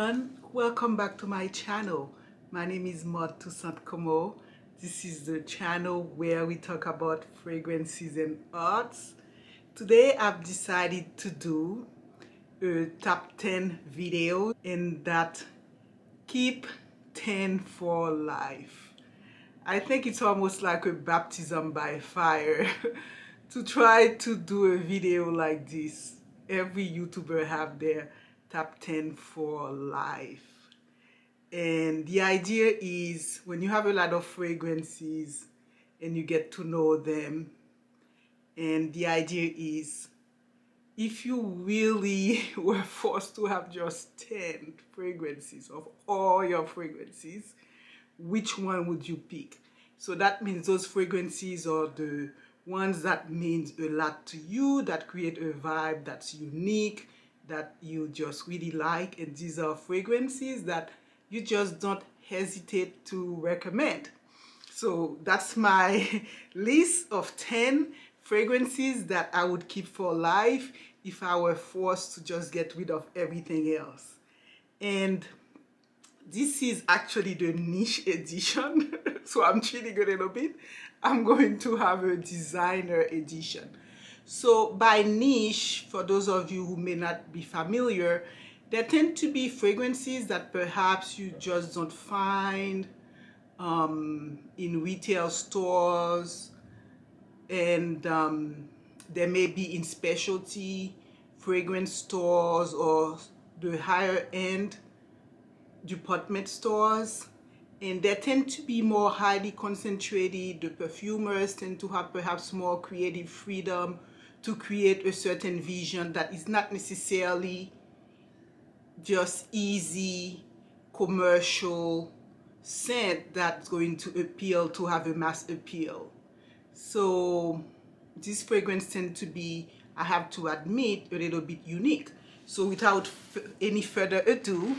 everyone, welcome back to my channel. My name is Maud Toussaint Como. This is the channel where we talk about fragrances and arts. Today I've decided to do a top 10 video and that keep 10 for life. I think it's almost like a baptism by fire to try to do a video like this. Every YouTuber have their top 10 for life. And the idea is when you have a lot of fragrances and you get to know them, and the idea is if you really were forced to have just 10 fragrances of all your fragrances, which one would you pick? So that means those fragrances are the ones that means a lot to you, that create a vibe that's unique, that you just really like, and these are fragrances that you just don't hesitate to recommend. So that's my list of 10 fragrances that I would keep for life if I were forced to just get rid of everything else. And this is actually the niche edition, so I'm cheating a little bit. I'm going to have a designer edition. So by niche, for those of you who may not be familiar, there tend to be fragrances that perhaps you just don't find in retail stores, and there may be in specialty fragrance stores or the higher end department stores, and they tend to be more highly concentrated. The perfumers tend to have perhaps more creative freedom to create a certain vision that is not necessarily just easy commercial scent that's going to appeal to have a mass appeal. So these fragrances tend to be, I have to admit, a little bit unique. So without any further ado,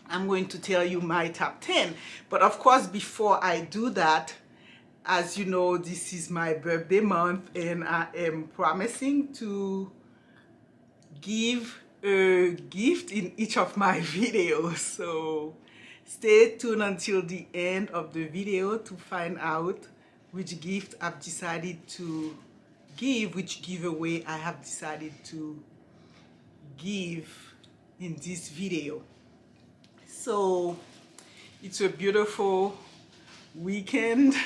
I'm going to tell you my top 10. But of course, before I do that, as you know, this is my birthday month and I am promising to give a gift in each of my videos. So stay tuned until the end of the video to find out which gift I've decided to give, which giveaway I have decided to give in this video. So it's a beautiful weekend,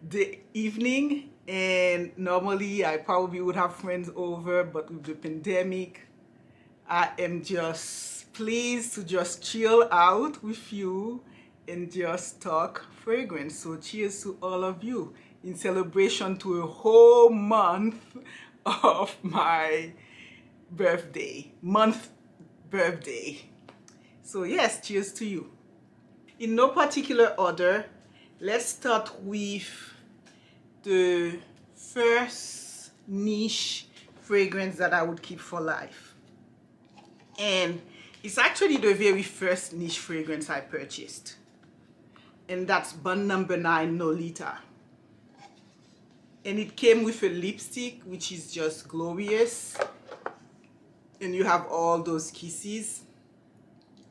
the evening, and normally I probably would have friends over, but with the pandemic, I am just pleased to just chill out with you and just talk fragrance. So cheers to all of you in celebration to a whole month of my birthday, birthday. So yes, cheers to you. In no particular order, let's start with the first niche fragrance that I would keep for life. And it's actually the very first niche fragrance I purchased. And that's Bon Number 9 Nolita. And it came with a lipstick, which is just glorious. And you have all those kisses.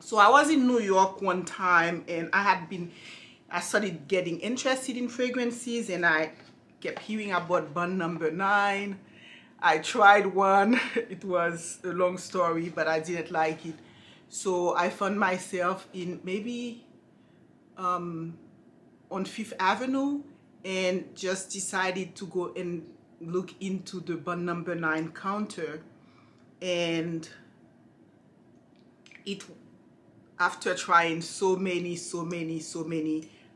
So I was in New York one time and I started getting interested in fragrances, and I kept hearing about Bon Number 9. I tried one. It was a long story, but I didn't like it. So I found myself in maybe on 5th Avenue and just decided to go and look into the Bon Number 9 counter. And after trying so many,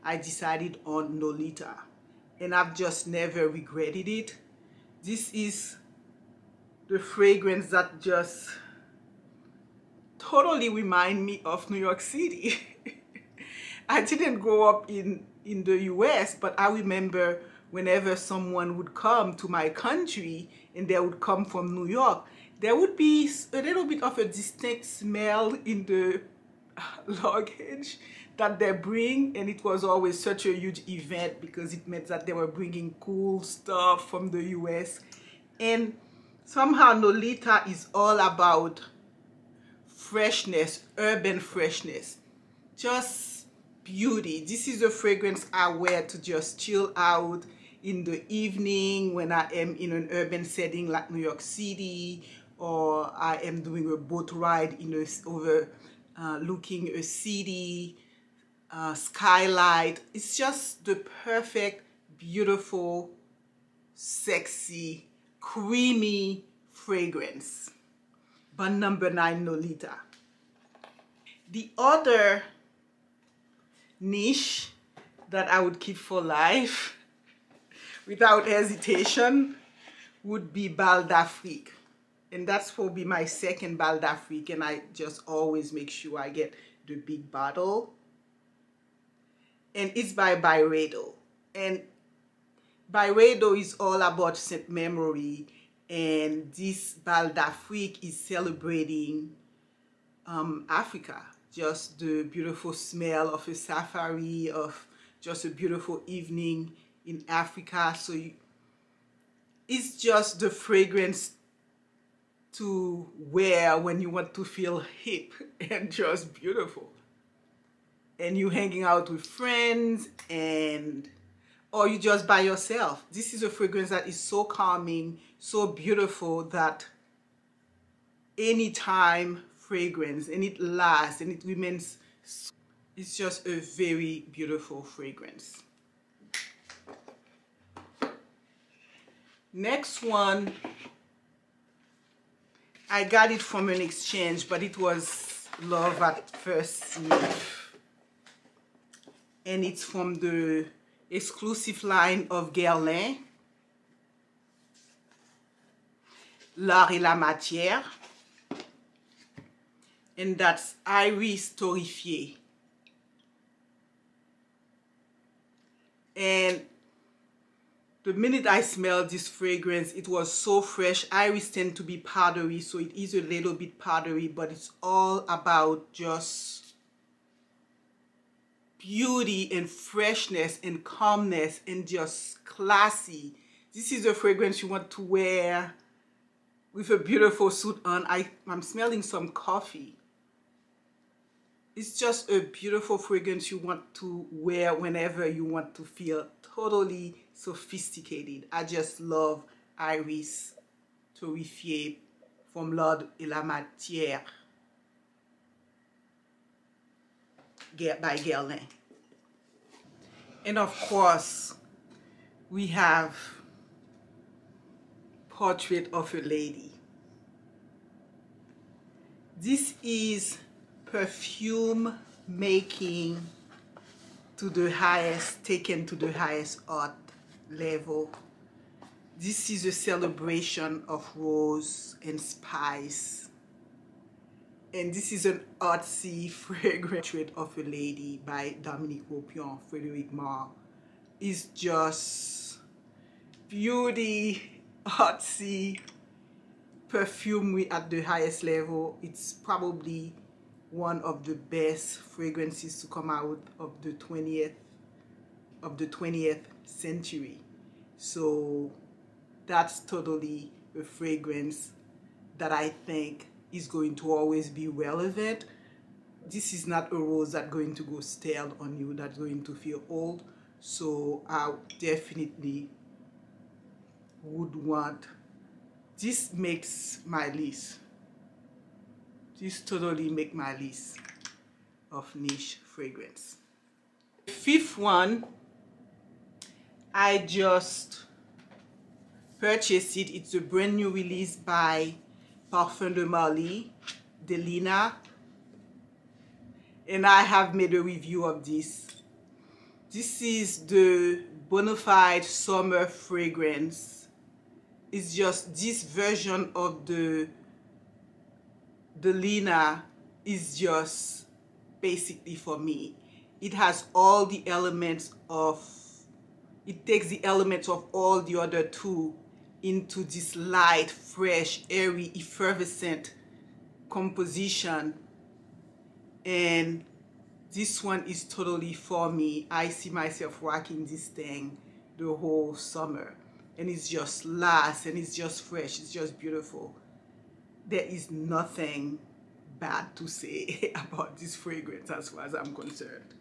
I decided on Lolita, and I've just never regretted it. This is the fragrance that just totally remind me of New York City. I didn't grow up in the US, but I remember whenever someone would come to my country and they would come from New York, there would be a little bit of a distinct smell in the luggage that they bring, and it was always such a huge event because it meant that they were bringing cool stuff from the US. And somehow Nolita is all about freshness, urban freshness, just beauty. This is a fragrance I wear to just chill out in the evening when I am in an urban setting like New York City, or I am doing a boat ride in looking a city skylight. It's just the perfect, beautiful, sexy, creamy fragrance. But number 9, Nolita. The other niche that I would keep for life without hesitation would be Bal d'Afrique. And that's probably my second Bal d'Afrique, and I just always make sure I get the big bottle. And it's by Byredo. And Byredo is all about scent memory, and this Bal d'Afrique is celebrating Africa. Just the beautiful smell of a safari, of just a beautiful evening in Africa. So it's just the fragrance to wear when you want to feel hip and just beautiful. And you hanging out with friends, or you just by yourself. This is a fragrance that is so calming, so beautiful, that anytime fragrance, and it lasts and it remains. It's just a very beautiful fragrance. Next one, I got it from an exchange, but it was love at first sniff. And it's from the exclusive line of Guerlain, L'Art et la Matière. And that's Iris Torrifie. And the minute I smelled this fragrance, it was so fresh. Iris tend to be powdery, so it is a little bit powdery, but it's all about just beauty and freshness and calmness and just classy. This is a fragrance you want to wear with a beautiful suit on. I'm smelling some coffee. It's just a beautiful fragrance you want to wear whenever you want to feel totally sophisticated. I just love Iris Torrifie from L'Art et la Matière by Guerlain. And of course, we have Portrait of a Lady. This is perfume making to the highest, taken to the highest art level. This is a celebration of rose and spice. And this is an artsy fragrance. Portrait of a Lady by Dominique Ropion, Frederic Malle. It's just beauty, artsy, perfumery at the highest level. It's probably one of the best fragrances to come out of the 20th century. So that's totally a fragrance that I think is going to always be relevant. This is not a rose that's going to go stale on you, that's going to feel old. So I definitely would want, this makes my list. This totally make my list of niche fragrance. The fifth one, I just purchased it. It's a brand new release by Parfums de Malle, Delina. And I have made a review of this. This is the Bonafide Summer fragrance. It's just this version of the Delina is just basically for me. It has all the elements of, it takes the elements of all the other two into this light, fresh, airy, effervescent composition. And this one is totally for me. I see myself rocking this thing the whole summer. And it's just lasts, and it's just fresh, it's just beautiful. There is nothing bad to say about this fragrance as far as I'm concerned.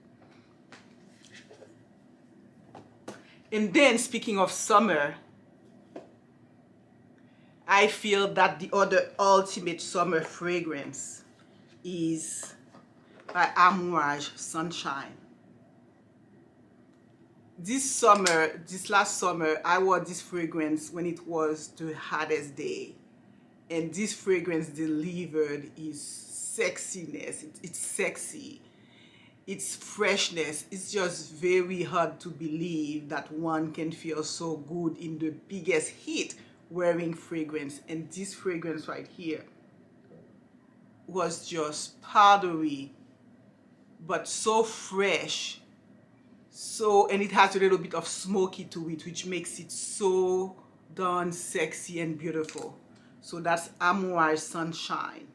And then, speaking of summer, I feel that the other ultimate summer fragrance is by Amouage Sunshine. This last summer, I wore this fragrance when it was the hottest day. And this fragrance delivered is sexiness. It's sexy. Its freshness. It's just very hard to believe that one can feel so good in the biggest heat wearing fragrance. And this fragrance right here was just powdery, but so fresh. And it has a little bit of smoky to it, which makes it so darn sexy and beautiful. So that's Amouage Sunshine.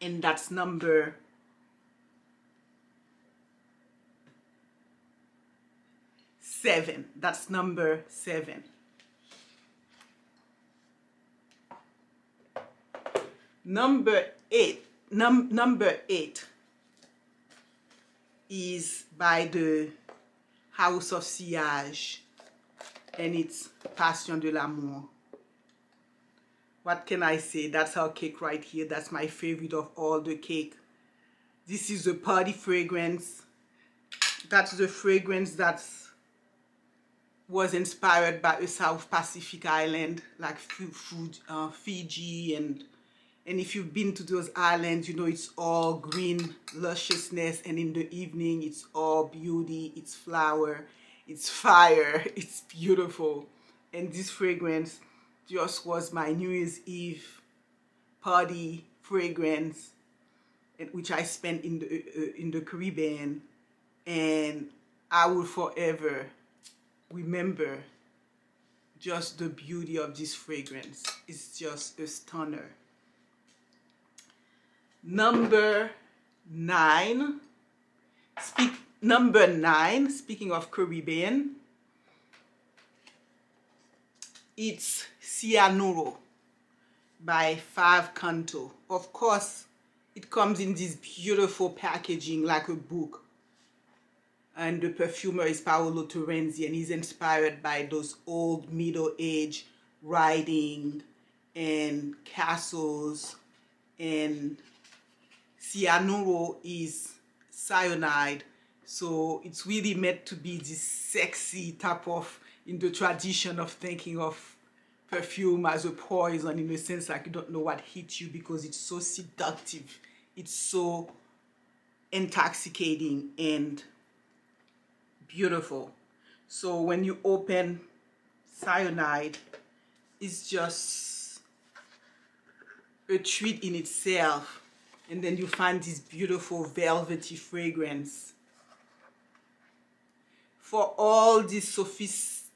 And that's number 7. That's number 7. Number 8. Number 8 is by the House of Sillage, and it's Passion de l'Amour. What can I say? That's our cake right here. That's my favorite of all the cake. This is a party fragrance. That's the fragrance that was inspired by a South Pacific island like Fiji, and if you've been to those islands, you know it's all green lusciousness, and in the evening it's all beauty, it's flower, it's fire, it's beautiful. And this fragrance just was my New Year's Eve party fragrance, which I spent in the Caribbean, and I will forever remember just the beauty of this fragrance. It's just a stunner. Number 9. Speaking of Caribbean, it's Cianuro by 5 Canto. Of course, it comes in this beautiful packaging like a book. And the perfumer is Paolo Torrifie, and he's inspired by those old middle-age riding and castles. And Cianuro is cyanide, so it's really meant to be this sexy type of, in the tradition of thinking of perfume as a poison, in a sense like you don't know what hits you because it's so seductive, it's so intoxicating and beautiful. So when you open cyanide, it's just a treat in itself, and then you find this beautiful velvety fragrance. For all this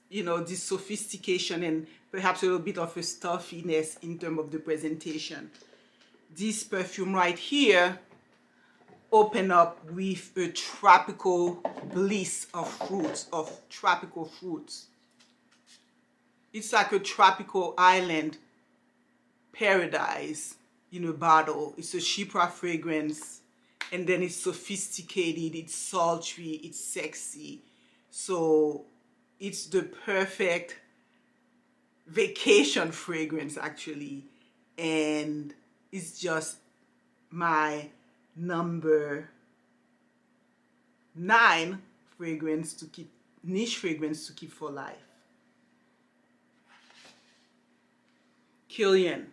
this sophistication and perhaps a little bit of a stuffiness in terms of the presentation, this perfume right here open up with a tropical bliss of fruits, of tropical fruits. It's like a tropical island paradise in a bottle. It's a Chypre fragrance, and then it's sophisticated, it's sultry, it's sexy. So it's the perfect vacation fragrance actually, and it's just my number 9 fragrance to keep, niche fragrance to keep for life. Kylian,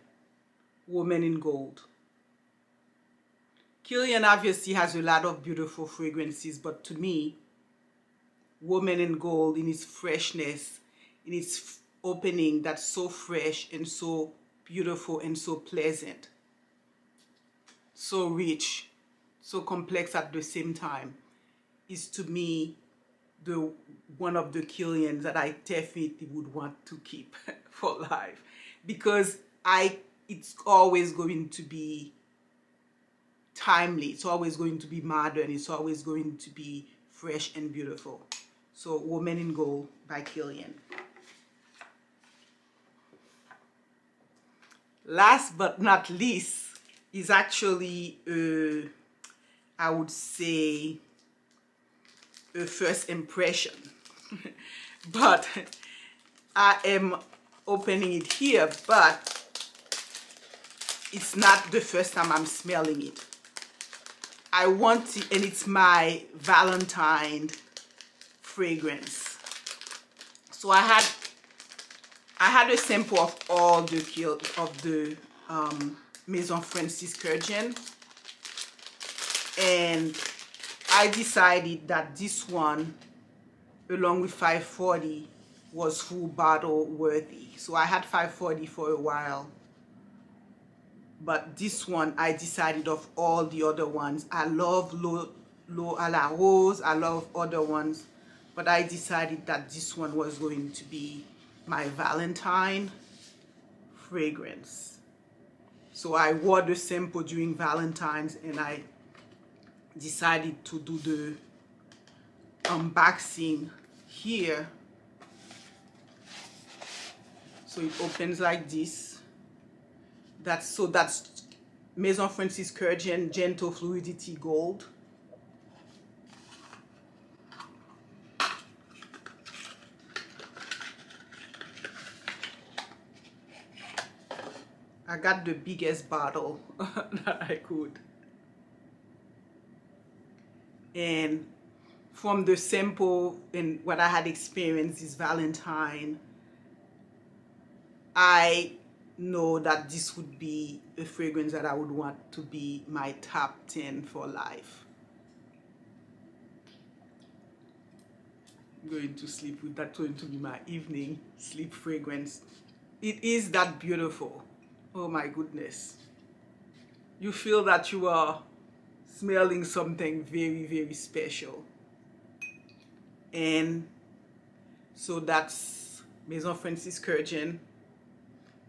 Woman in Gold. Kylian obviously has a lot of beautiful fragrances, but to me, Woman in Gold, in its freshness, in its opening that's so fresh and so beautiful and so pleasant, so rich, so complex at the same time, is to me the one of the Kylians that I definitely would want to keep for life, because it's always going to be timely, it's always going to be modern, it's always going to be fresh and beautiful. So Woman in Gold by Kylian. Last but not least, is actually I would say a first impression. But I am opening it here, but it's not the first time I'm smelling it. I want it, and it's my Valentine fragrance. So I had a sample of all the Maison Kukrjian, and I decided that this one, along with 540, was full bottle worthy. So I had 540 for a while, but this one I decided of all the other ones. I love L'Eau à la Rose, I love other ones, but I decided that this one was going to be my Valentine fragrance. So I wore the sample during Valentine's, and I decided to do the unboxing here. So it opens like this. That's Maison Kukrjian Gentle Fluidity Gold. I got the biggest bottle that I could. And from the sample and what I had experienced this Valentine, I know that this would be a fragrance that I would want to be my top 10 for life. I'm going to sleep with that, going to be my evening sleep fragrance. It is that beautiful. Oh my goodness. You feel that you are smelling something very, very special. And so that's Maison Kukrjian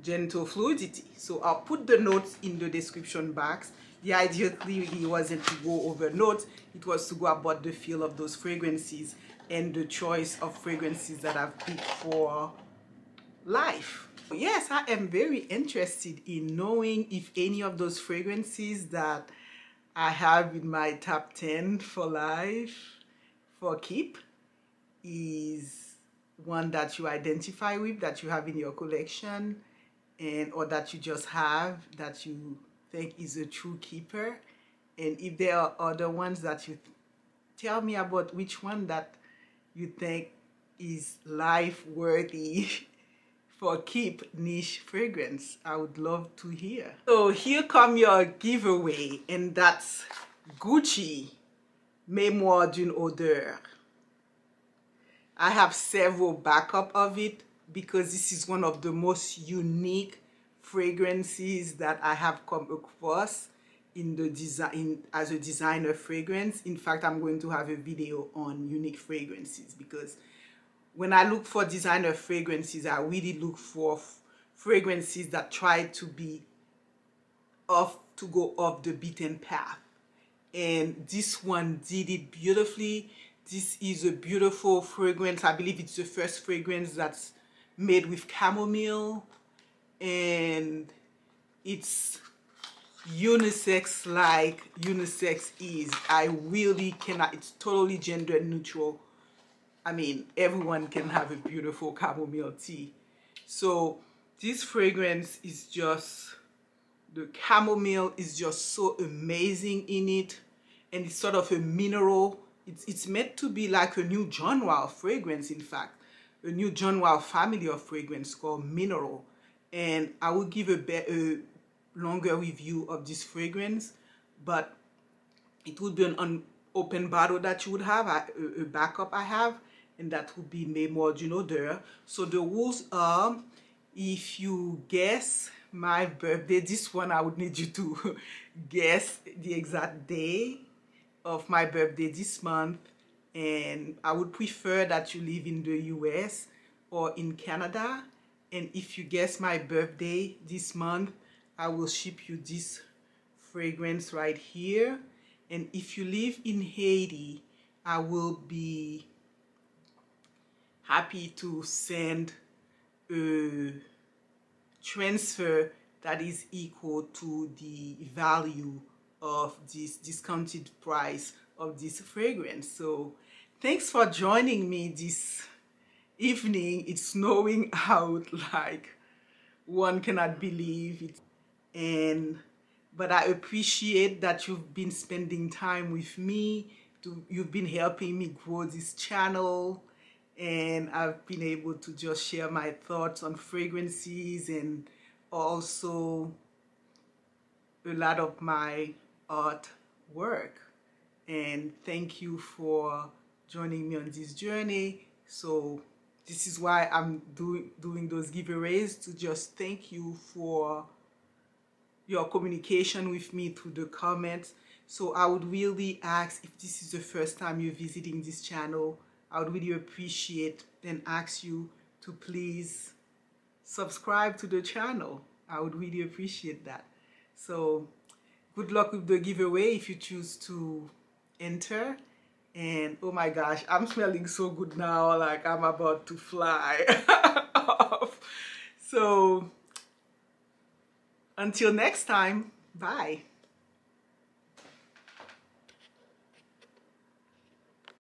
Gentle Fluidity. So I'll put the notes in the description box. The idea clearly wasn't to go over notes, it was to go about the feel of those fragrances and the choice of fragrances that I've picked for life. Yes, I am very interested in knowing if any of those fragrances that I have in my top 10 for life, for keep, is one that you identify with, that you have in your collection, and or that you just have, that you think is a true keeper. And if there are other ones that you tell me about, which one that you think is life worthy for keep niche fragrance, I would love to hear. So here come your giveaway, and that's Gucci Mémoire d'une Odeur. I have several backup of it because this is one of the most unique fragrances that I have come across in the design as a designer fragrance. In fact, I'm going to have a video on unique fragrances, because when I look for designer fragrances, I really look for fragrances that try to be go off the beaten path. And this one did it beautifully. This is a beautiful fragrance. I believe it's the first fragrance that's made with chamomile, and it's unisex like unisex is. I really cannot, it's totally gender neutral. I mean, everyone can have a beautiful chamomile tea. So this fragrance is just, the chamomile is just so amazing in it, and it's sort of a mineral. It's meant to be like a new genre of fragrance, in fact, a new genre of family of fragrance called mineral. And I will give a longer review of this fragrance, but it would be an open bottle that you would have, a backup I have, and that would be Mémoire d'une Odeur. So the rules are, if you guess my birthday, this one I would need you to guess the exact day of my birthday this month, and I would prefer that you live in the US or in Canada. And if you guess my birthday this month, I will ship you this fragrance right here. And if you live in Haiti, I will be happy to send a transfer that is equal to the value of this discounted price of this fragrance. So thanks for joining me this evening. It's snowing out like one cannot believe it. But I appreciate that you've been spending time with me. You've been helping me grow this channel, and I've been able to just share my thoughts on fragrances and also a lot of my art work. And thank you for joining me on this journey. So this is why I'm doing those giveaways, to just thank you for your communication with me through the comments. So I would really ask, if this is the first time you're visiting this channel, I would really appreciate and ask you to please subscribe to the channel. I would really appreciate that. So good luck with the giveaway if you choose to enter. And oh my gosh, I'm smelling so good now, like I'm about to fly off. So until next time, bye.